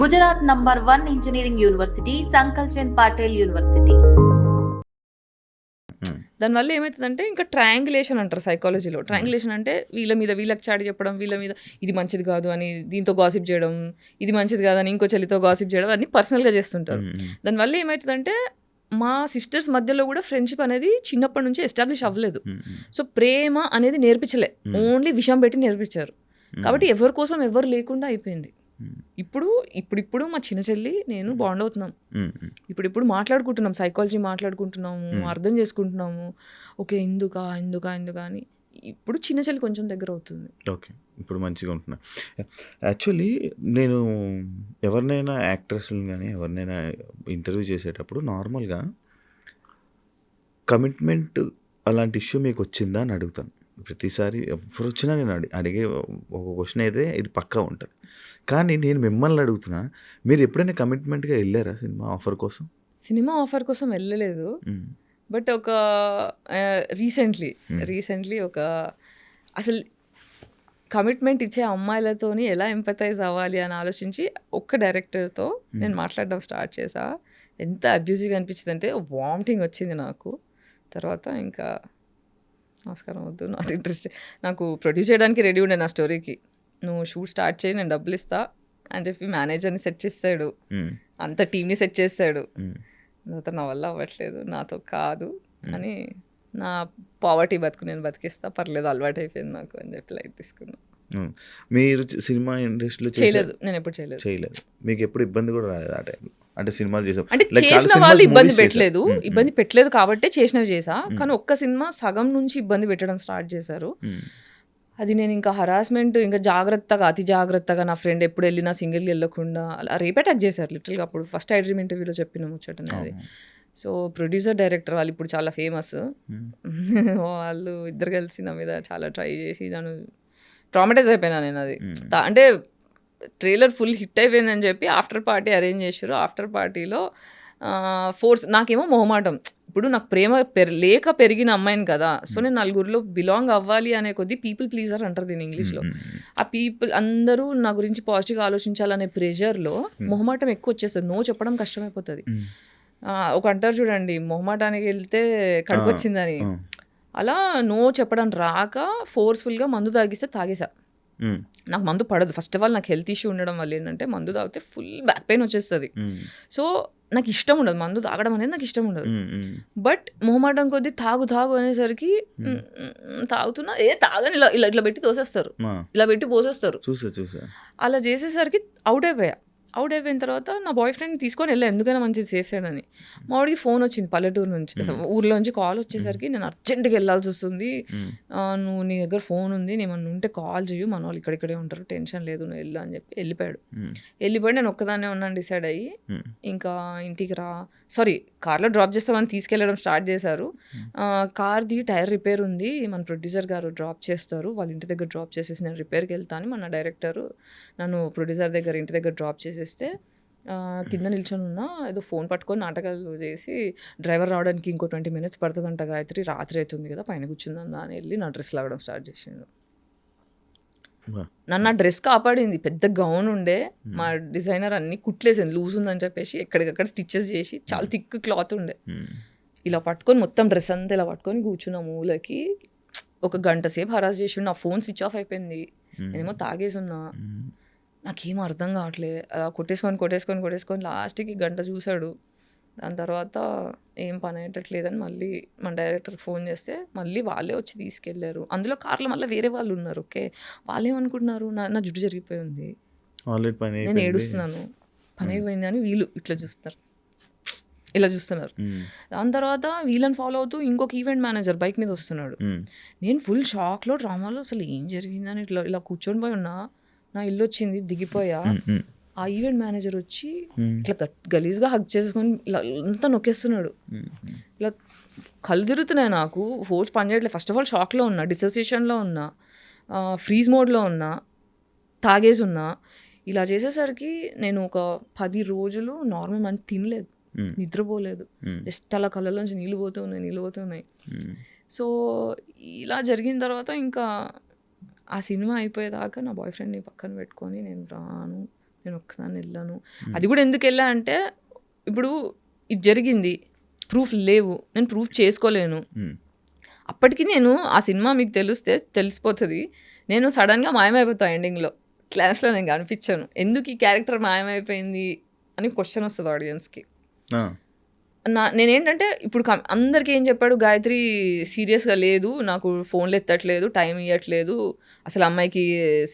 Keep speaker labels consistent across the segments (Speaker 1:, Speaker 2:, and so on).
Speaker 1: Gujarat number 1 engineering university Sankalchand Patil university.
Speaker 2: దానివల్ల ఏమవుతుందంటే ఇంకా ట్రయాంగులేషన్ అంటారు సైకాలజీలో. ట్రయాంగులేషన్ అంటే వీళ్ళ మీద వీళ్ళకి చాటి చెప్పడం, వీళ్ళ మీద ఇది మంచిది కాదు అని దీంతో గాసిప్ చేయడం, ఇది మంచిది కాదని ఇంకో చెల్లితో గాసిప్ చేయడం, అన్ని పర్సనల్గా చేస్తుంటారు. దానివల్ల ఏమవుతుందంటే మా సిస్టర్స్ మధ్యలో కూడా ఫ్రెండ్షిప్ అనేది చిన్నప్పటి నుంచి ఎస్టాబ్లిష్ అవ్వలేదు. సో ప్రేమ అనేది నేర్పించలే, ఓన్లీ విషయం పెట్టి నేర్పించారు. కాబట్టి ఎవరి కోసం ఎవరు లేకుండా అయిపోయింది. ఇప్పుడు మా చిన్న చెల్లి నేను బాండ్ అవుతున్నాం. ఇప్పుడు మాట్లాడుకుంటున్నాం, సైకాలజీ మాట్లాడుకుంటున్నాము, అర్థం చేసుకుంటున్నాము. ఓకే ఎందుకా అని ఇప్పుడు చిన్న చెల్లి కొంచెం దగ్గర అవుతుంది.
Speaker 3: ఓకే, ఇప్పుడు మంచిగా ఉంటున్నా. యాక్చువల్లీ నేను ఎవరినైనా యాక్ట్రెస్ని కానీ ఎవరినైనా ఇంటర్వ్యూ చేసేటప్పుడు నార్మల్గా కమిట్మెంట్ అలాంటి ఇష్యూ మీకు వచ్చిందా అని అడుగుతాను. ప్రతిసారి ఎవరు వచ్చినా నేను అడిగే ఒక క్వశ్చన్ అయితే ఇది పక్కా ఉంటుంది. కానీ నేను మిమ్మల్ని అడుగుతున్నా, మీరు ఎప్పుడైనా కమిట్మెంట్గా వెళ్ళారా సినిమా ఆఫర్ కోసం?
Speaker 2: సినిమా ఆఫర్ కోసం వెళ్ళలేదు. బట్ ఒక రీసెంట్లీ ఒక అసలు కమిట్మెంట్ ఇచ్చే అమ్మాయిలతోని ఎలా ఎంపథైజ్ అవ్వాలి అని ఆలోచించి ఒక్క డైరెక్టర్తో నేను మాట్లాడడం స్టార్ట్ చేసా. ఎంత అబ్యూజివ్గా అనిపించింది అంటే వామిటింగ్ వచ్చింది నాకు. తర్వాత ఇంకా నమస్కారం వద్దు, నాట్ ఇంట్రెస్ట్. నాకు ప్రొడ్యూస్ చేయడానికి రెడీ ఉండే నా స్టోరీకి, నువ్వు షూట్ స్టార్ట్ చేయి నేను డబ్బులు ఇస్తా అని చెప్పి మేనేజర్ని సెట్ చేస్తాడు, అంత టీమ్ని సెట్ చేస్తాడు. తర్వాత నా వల్ల అవ్వట్లేదు, నాతో కాదు అని నా పావర్టీ బతుకు నేను బతికిస్తా, పర్లేదు అలవాటు అయిపోయింది నాకు అని చెప్పి లైట్ తీసుకున్నాను.
Speaker 3: మీరు సినిమా ఇండస్ట్రీలో
Speaker 2: చేయలేదు, నేను ఎప్పుడు చేయలేదు.
Speaker 3: మీకు ఎప్పుడు ఇబ్బంది కూడా రాలేదు ఆ టైంలో? అంటే సినిమాలు చేసాం
Speaker 2: అంటే చేసిన వాళ్ళు ఇబ్బంది పెట్టలేదు కాబట్టి చేసినవి చేసా. కానీ ఒక్క సినిమా సగం నుంచి ఇబ్బంది పెట్టడం స్టార్ట్ చేశారు. అది నేను ఇంకా హరాస్మెంట్, ఇంకా అతి జాగ్రత్తగా నా ఫ్రెండ్ ఎప్పుడు వెళ్ళినా సింగిల్గా వెళ్ళకుండా అలా రేప్ అటాక్ చేశారు లిటరల్గా. అప్పుడు ఫస్ట్ ఐ డ్రీమ్ ఇంటర్వ్యూలో చెప్పిన ముచ్చటనే అది. సో ప్రొడ్యూసర్ డైరెక్టర్ వాళ్ళు ఇప్పుడు చాలా ఫేమస్. వాళ్ళు ఇద్దరు కలిసి నా మీద చాలా ట్రై చేసి నన్ను ట్రామటైజ్ అయిపోయినా నేను. అది అంటే ట్రైలర్ ఫుల్ హిట్ అయిపోయిందని చెప్పి ఆఫ్టర్ పార్టీ అరేంజ్ చేశారు. ఆఫ్టర్ పార్టీలో ఫోర్స్, నాకేమో మొహమాటం. ఇప్పుడు నాకు ప్రేమ లేక పెరిగిన అమ్మాయిని కదా, సో నేను నలుగురిలో బిలాంగ్ అవ్వాలి అనే కొద్దీ పీపుల్ ప్లీజర్ అంటారు దీన్ని ఇంగ్లీష్లో. ఆ పీపుల్ అందరూ నా గురించి పాజిటివ్గా ఆలోచించాలనే ప్రెషర్లో మొహమాటం ఎక్కువ వచ్చేస్తుంది, నో చెప్పడం కష్టమైపోతుంది. ఒక అంటారు చూడండి, మొహమాటానికి వెళ్తే కడుపు వచ్చిందని, అలా నో చెప్పడం రాక ఫోర్స్ఫుల్గా మందు తాగిస్తే తాగేసా. నాకు మందు పడదు. ఫస్ట్ ఆఫ్ ఆల్ నాకు హెల్త్ ఇష్యూ ఉండడం వల్ల ఏంటంటే మందు తాగితే ఫుల్ బ్యాక్ పెయిన్ వచ్చేస్తుంది. సో నాకు ఇష్టం ఉండదు, మందు తాగడం అనేది నాకు ఇష్టం ఉండదు. బట్ మొహమాటం కొద్దీ తాగు అనేసరికి తాగుతున్నా, తాగని ఇట్లా పెట్టి తోసేస్తారు, ఇలా పెట్టి పోసేస్తారు. అలా చేసేసరికి అవుట్ అయిపోయిన తర్వాత నా బాయ్ ఫ్రెండ్ తీసుకొని వెళ్ళా, ఎందుకైనా మంచిది సేఫ్ సైడ్ అని. మా వాడికి ఫోన్ వచ్చింది పల్లెటూరు నుంచి, ఊర్లో నుంచి కాల్ వచ్చేసరికి నేను అర్జెంట్గా వెళ్ళాల్సి వస్తుంది, నువ్వు నీ దగ్గర ఫోన్ ఉంది, నేను ఉంటే కాల్ చేయు, మన వాళ్ళు ఇక్కడిక్కడే ఉంటారు, టెన్షన్ లేదు, నువ్వు వెళ్ళు అని చెప్పి వెళ్ళిపోయి నేను ఒక్కదాన్నే ఉన్నాను డిసైడ్ అయ్యి. ఇంకా ఇంటికి కార్లో డ్రాప్ చేస్తామని తీసుకెళ్ళడం స్టార్ట్ చేశారు. కార్ది టైర్ రిపేర్ ఉంది, మన ప్రొడ్యూసర్ గారు డ్రాప్ చేస్తారు, వాళ్ళ ఇంటి దగ్గర డ్రాప్ చేసేసి నేను రిపేర్కి వెళ్తాను. మన డైరెక్టర్ నన్ను ప్రొడ్యూసర్ దగ్గర ఇంటి దగ్గర డ్రాప్ చేసేస్తే కింద నిల్చొని ఉన్నా, ఏదో ఫోన్ పట్టుకొని నాటకాలు చేసి డ్రైవర్ రావడానికి ఇంకో 20 minutes పడుతుందంట గాయత్రి, రాత్రి అవుతుంది కదా, పైన కూర్చుందా అని వెళ్ళి నా డ్రెస్ లాగడం స్టార్ట్ చేసిండు. నన్ను ఆ డ్రెస్ కాపాడింది. పెద్ద గౌన్ ఉండే, మా డిజైనర్ అన్ని కుట్లేసింది, లూజ్ ఉందని చెప్పేసి ఎక్కడికక్కడ స్టిచ్చెస్ చేసి, చాలా థిక్ క్లాత్ ఉండే, ఇలా పట్టుకొని మొత్తం డ్రెస్ అంతా ఇలా పట్టుకొని కూర్చున్న మూలకి. ఒక గంట సేపు హరాస్ చేసి నా ఫోన్ స్విచ్ ఆఫ్ అయిపోయింది, నేనేమో తాగేసి ఉన్నా, నాకేం అర్థం కావట్లే. కొట్టేసుకొని లాస్ట్కి గంట చూశాడు. దాని తర్వాత ఏం పని అయ్యేటట్లేదని మళ్ళీ మన డైరెక్టర్కి ఫోన్ చేస్తే మళ్ళీ వాళ్ళే వచ్చి తీసుకెళ్లారు. అందులో కార్లో మళ్ళీ వేరే వాళ్ళు ఉన్నారు. ఓకే, వాళ్ళు ఏమనుకుంటున్నారు, నా జుట్టు జరిగిపోయి ఉంది, నేను ఏడుస్తున్నాను, పని అయిపోయింది అని వీళ్ళు ఇలా చూస్తున్నారు. దాని తర్వాత వీళ్ళని ఫాలో అవుతూ ఇంకొక ఈవెంట్ మేనేజర్ బైక్ మీద వస్తున్నాడు. నేను ఫుల్ షాక్లో, డ్రామాలో అసలు ఏం జరిగిందని ఇలా కూర్చొని పోయి ఉన్నా. నా ఇల్లు వచ్చింది, దిగిపోయా. ఆ ఈవెంట్ మేనేజర్ వచ్చి ఇట్లా గలీజ్గా హగ్ చేసుకొని ఇలా అంతా నొక్కేస్తున్నాడు. ఇలా కళ్ళు తిరుగుతున్నాయి నాకు, ఫోర్స్ పని చేయట్లేదు. ఫస్ట్ ఆఫ్ ఆల్ షాక్లో ఉన్నా, డిసోసియేషన్లో ఉన్నా, ఫ్రీజ్ మోడ్లో ఉన్నా, తాగేసి ఉన్నా. ఇలా చేసేసరికి నేను ఒక 10 రోజులు నార్మల్ మంచి తినలేదు, నిద్రపోలేదు, జస్ట్ అలా కళ్ళలోంచి నీళ్ళు పోతున్నాయి. సో ఇలా జరిగిన తర్వాత ఇంకా ఆ సినిమా అయిపోయేదాకా నా బాయ్ ఫ్రెండ్ని పక్కన పెట్టుకొని నేను రాను, నేను ఒక్కసారి వెళ్ళాను. అది కూడా ఎందుకు వెళ్ళా అంటే ఇప్పుడు ఇది జరిగింది, ప్రూఫ్ లేవు, నేను ప్రూఫ్ చేసుకోలేను. అప్పటికి నేను ఆ సినిమా మీకు తెలిసిపోతుంది, నేను సడన్గా మాయమైపోతాను ఎండింగ్లో. క్లాస్లో నేను కనిపించాను, ఎందుకు ఈ క్యారెక్టర్ మాయమైపోయింది అని క్వశ్చన్ వస్తుంది ఆడియన్స్కి. నేనేంటంటే ఇప్పుడు అందరికీ ఏం చెప్పాడు, గాయత్రి సీరియస్గా లేదు, నాకు ఫోన్లు ఎత్తట్లేదు, టైం ఇవ్వట్లేదు, అసలు అమ్మాయికి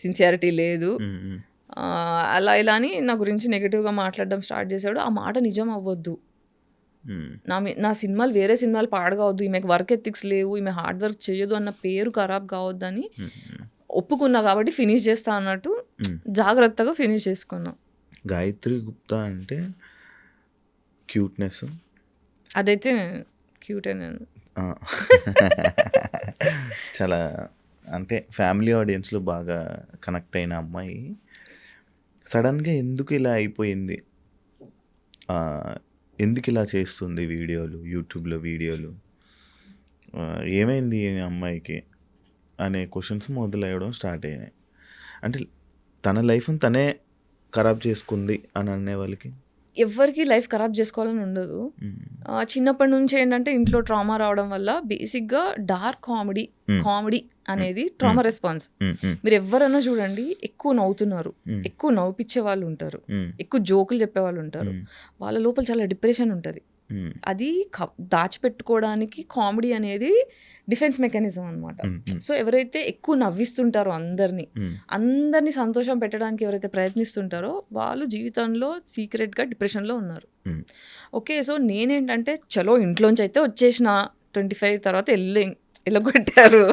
Speaker 2: సిన్సియారిటీ లేదు, అలా ఇలా అని నా గురించి నెగిటివ్గా మాట్లాడడం స్టార్ట్ చేశాడు. ఆ మాట నిజం అవ్వద్దు, నా సినిమాలు వేరే సినిమాలు పాడగావద్దు, ఈమెకి వర్క్ ఎథిక్స్ లేవు, ఈమె హార్డ్ వర్క్ చేయదు అన్న పేరు ఖరాబ్ కావద్దని ఒప్పుకున్నా. కాబట్టి ఫినిష్ చేస్తా అన్నట్టు జాగ్రత్తగా ఫినిష్ చేసుకున్నా.
Speaker 3: గాయత్రి గుప్తా అంటే క్యూట్నెస్,
Speaker 2: అదైతే క్యూటే. నేను
Speaker 3: చాలా అంటే ఫ్యామిలీ ఆడియన్స్లో బాగా కనెక్ట్ అయిన అమ్మాయి సడన్గా ఎందుకు ఇలా అయిపోయింది, ఎందుకు ఇలా చేస్తుంది వీడియోలు, యూట్యూబ్లో వీడియోలు, ఏమైంది ఈ అమ్మాయికి అనే క్వశ్చన్స్ మొదలయ్యడం స్టార్ట్ అయినాయి. అంటే తన లైఫ్ని తనే ఖరాబ్ చేసుకుంది అని అనే వాళ్ళకి
Speaker 2: ఎవరికి లైఫ్ ఖరాబ్ చేసుకోవాలని ఉండదు. చిన్నప్పటి నుంచి ఏంటంటే ఇంట్లో ట్రామా రావడం వల్ల బేసిక్గా డార్క్ కామెడీ అనేది ట్రామా రెస్పాన్స్. మీరు ఎవరైనా చూడండి, ఎక్కువ నవ్వుతున్నారు, ఎక్కువ నవ్విపించే వాళ్ళు ఉంటారు, ఎక్కువ జోకులు చెప్పే వాళ్ళు ఉంటారు, వాళ్ళ లోపల చాలా డిప్రెషన్ ఉంటుంది. అది దాచిపెట్టుకోవడానికి కామెడీ అనేది డిఫెన్స్ మెకానిజం అనమాట. సో ఎవరైతే ఎక్కువ నవ్విస్తుంటారో అందరినీ సంతోషం పెట్టడానికి ఎవరైతే ప్రయత్నిస్తుంటారో వాళ్ళు జీవితంలో సీక్రెట్గా డిప్రెషన్లో ఉన్నారు. ఓకే, సో నేనేంటంటే చలో ఇంట్లోంచి అయితే వచ్చేసిన 25 తర్వాత వెళ్ళగొట్టారు,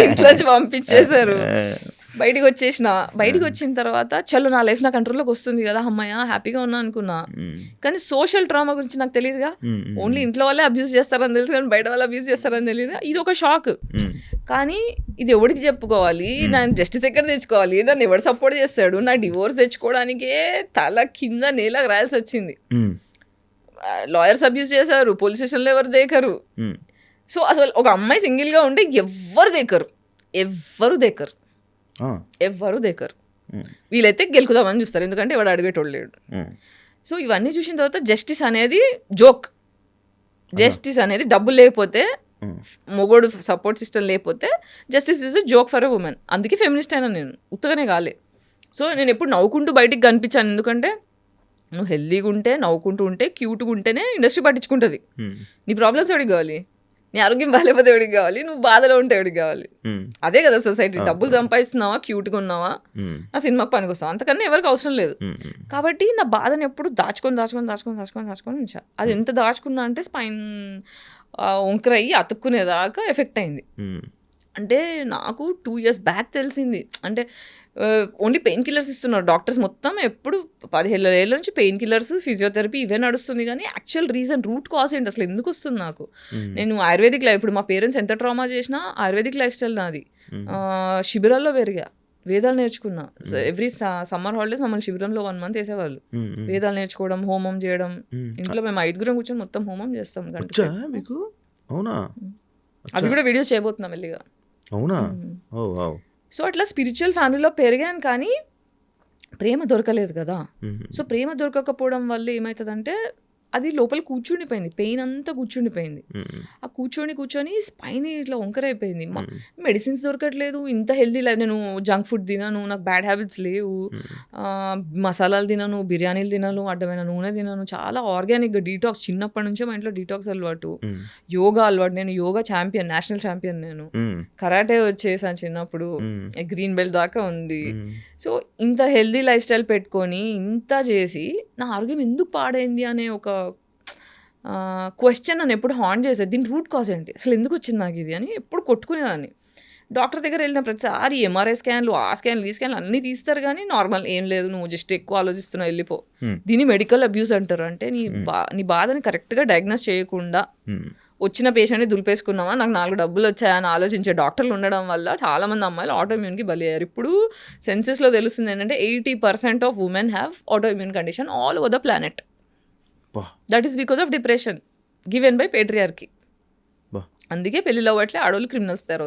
Speaker 2: ఇంట్లోంచి పంపించేశారు, బయటికి వచ్చిన తర్వాత చలో నా లైఫ్ నా కంట్రోల్లోకి వస్తుంది కదా, అమ్మాయ హ్యాపీగా ఉన్నా అనుకున్నా. కానీ సోషల్ ట్రామా గురించి నాకు తెలియదుగా, ఓన్లీ ఇంట్లో వాళ్ళే అబ్యూస్ చేస్తారని తెలుసు కానీ బయట వాళ్ళు అబ్యూస్ చేస్తారని తెలియదు. ఇది ఒక షాక్. కానీ ఇది ఎవరికి చెప్పుకోవాలి, నేను జస్టిస్ ఎక్కడ తెచ్చుకోవాలి, నన్ను ఎవరు సపోర్ట్ చేస్తాడు, నా డివోర్స్ తెచ్చుకోవడానికే తల కింద నేలకు రాయాల్సి వచ్చింది. లాయర్స్ అబ్యూస్ చేశారు, పోలీస్ స్టేషన్లో ఎవరు దేకరు. సో అసలు ఒక అమ్మాయి సింగిల్గా ఉంటే ఎవ్వరు దేకరు, వీలైతే గెలుకుదామని చూస్తారు, ఎందుకంటే ఎవడు అడిగేటోళ్ళు లేడు. సో ఇవన్నీ చూసిన తర్వాత జస్టిస్ అనేది జోక్, జస్టిస్ అనేది డబ్బులు లేకపోతే, మొగోడు సపోర్ట్ సిస్టమ్ లేకపోతే justice is joke for a women. అందుకే ఫెమినిస్ట్ అయినా నేను, ఉత్తగానే కాలే. సో నేను ఎప్పుడు నవ్వుకుంటూ బయటికి కనిపించాను, ఎందుకంటే నువ్వు హెల్దీగా ఉంటే, నవ్వుకుంటూ ఉంటే, క్యూట్గా ఉంటేనే ఇండస్ట్రీ పట్టించుకుంటుంది. నీ ప్రాబ్లమ్స్ ఎవరికి కావాలి, నీ ఆరోగ్యం బాగాలేకపోతే ఎవరికి కావాలి, నువ్వు బాధలో ఉంటే ఎవరికి కావాలి. అదే కదా సొసైటీ. డబ్బులు సంపాదిస్తున్నావా, క్యూట్గా ఉన్నావా, నా సినిమాకి పనికి వస్తావా, అంతకన్నా ఎవరికి అవసరం లేదు. కాబట్టి నా బాధను ఎప్పుడు దాచుకొని ఉంచా. అది ఎంత దాచుకున్నా అంటే స్పైన్ వంకరయ్యి అతుక్కునేదాకా ఎఫెక్ట్ అయింది. అంటే నాకు 2 years బ్యాక్ తెలిసింది. అంటే ఓన్లీ పెయిన్ కిల్లర్స్ ఇస్తున్నారు డాక్టర్స్, మొత్తం ఎప్పుడు 15 ఏళ్ళ నుంచి పెయిన్ కిల్లర్స్, ఫిజియోథెరపీ ఇవే నడుస్తుంది. కానీ యాక్చువల్ రీజన్, రూట్ కాజ్ ఏంటి, అసలు ఎందుకు వస్తుంది నాకు. నేను ఆయుర్వేదిక్ లైఫ్, ఇప్పుడు మా పేరెంట్స్ ఎంత ట్రామా చేసినా ఆయుర్వేదిక్ లైఫ్ స్టైల్ నాది. శిబిరాల్లో పెరిగా, వేదాలు నేర్చుకున్నా. ఎవ్రీ సమ్మర్ హాలిడేస్ మమ్మల్ని శిబిరంలో 1 month వేసేవాళ్ళు. వేదాలు నేర్చుకోవడం, హోమం చేయడం. ఇంట్లో మేము 5 కూర్చొని మొత్తం హోమం చేస్తాం. అవి కూడా వీడియోస్ చేయబోతున్నాం మెల్లిగా.
Speaker 3: అవునా?
Speaker 2: సో అట్లా స్పిరిచువల్ ఫ్యామిలీలో పెరిగాను, కానీ ప్రేమ దొరకలేదు కదా. సో ప్రేమ దొరకకపోవడం వల్ల ఏమవుతుందంటే అది లోపల కూర్చుండిపోయింది, పెయిన్ అంతా కూర్చుండిపోయింది. ఆ కూర్చొని స్పైన్ ఇట్లా వంకరైపోయింది. మెడిసిన్స్ దొరకట్లేదు, ఇంత హెల్దీ లైఫ్, నేను జంక్ ఫుడ్ తినను, నాకు బ్యాడ్ హ్యాబిట్స్ లేవు, మసాలాలు తినను, బిర్యానీలు తినను, అడ్డమైన నూనె తినను, చాలా ఆర్గానిక్గా డీటాక్స్. చిన్నప్పటి నుంచే మా ఇంట్లో డీటాక్స్ అలవాటు, యోగా అలవాటు. నేను యోగా ఛాంపియన్, నేషనల్ ఛాంపియన్. నేను కరాటే వచ్చేసాను చిన్నప్పుడు, గ్రీన్ బెల్ట్ దాకా ఉంది. సో ఇంత హెల్దీ లైఫ్ స్టైల్ పెట్టుకొని ఇంత చేసి నా ఆరోగ్యం ఎందుకు పాడైంది అనే ఒక క్వశ్చన్ నన్ను ఎప్పుడు హాంట్ చేసేది. దీని రూట్ కాజ్ ఏంటి, అసలు ఎందుకు వచ్చింది నాకు ఇది అని ఎప్పుడు కొట్టుకునేదాన్ని. డాక్టర్ దగ్గర వెళ్ళిన ప్రతిసారి ఎంఆర్ఐ స్కాన్లు, ఆ స్కాన్లు, ఈ స్కాన్లు అన్నీ తీస్తారు, కానీ నార్మల్ ఏం లేదు, నువ్వు జస్ట్ ఎక్కువ ఆలోచిస్తున్నావు, వెళ్ళిపో. దీన్ని మెడికల్ అబ్యూస్ అంటారు. అంటే నీ బాధని కరెక్ట్గా డయాగ్నోస్ చేయకుండా వచ్చిన పేషెంట్ని దులిపేసుకున్నావా, నాకు 4 డబ్బులు వచ్చాయని ఆలోచించే డాక్టర్లు ఉండడం వల్ల చాలామంది అమ్మాయిలు ఆటోఇమ్యూన్కి బలి అయ్యారు. ఇప్పుడు సెన్సెస్లో తెలుస్తుంది ఏంటంటే 80% of women have autoimmune condition all over the planet. That is because of depression given by patriarchy. అందుకే పెళ్ళిలో అవ్వట్లే, ఆడవాళ్ళు క్రిమినల్స్ తయారవుతారు.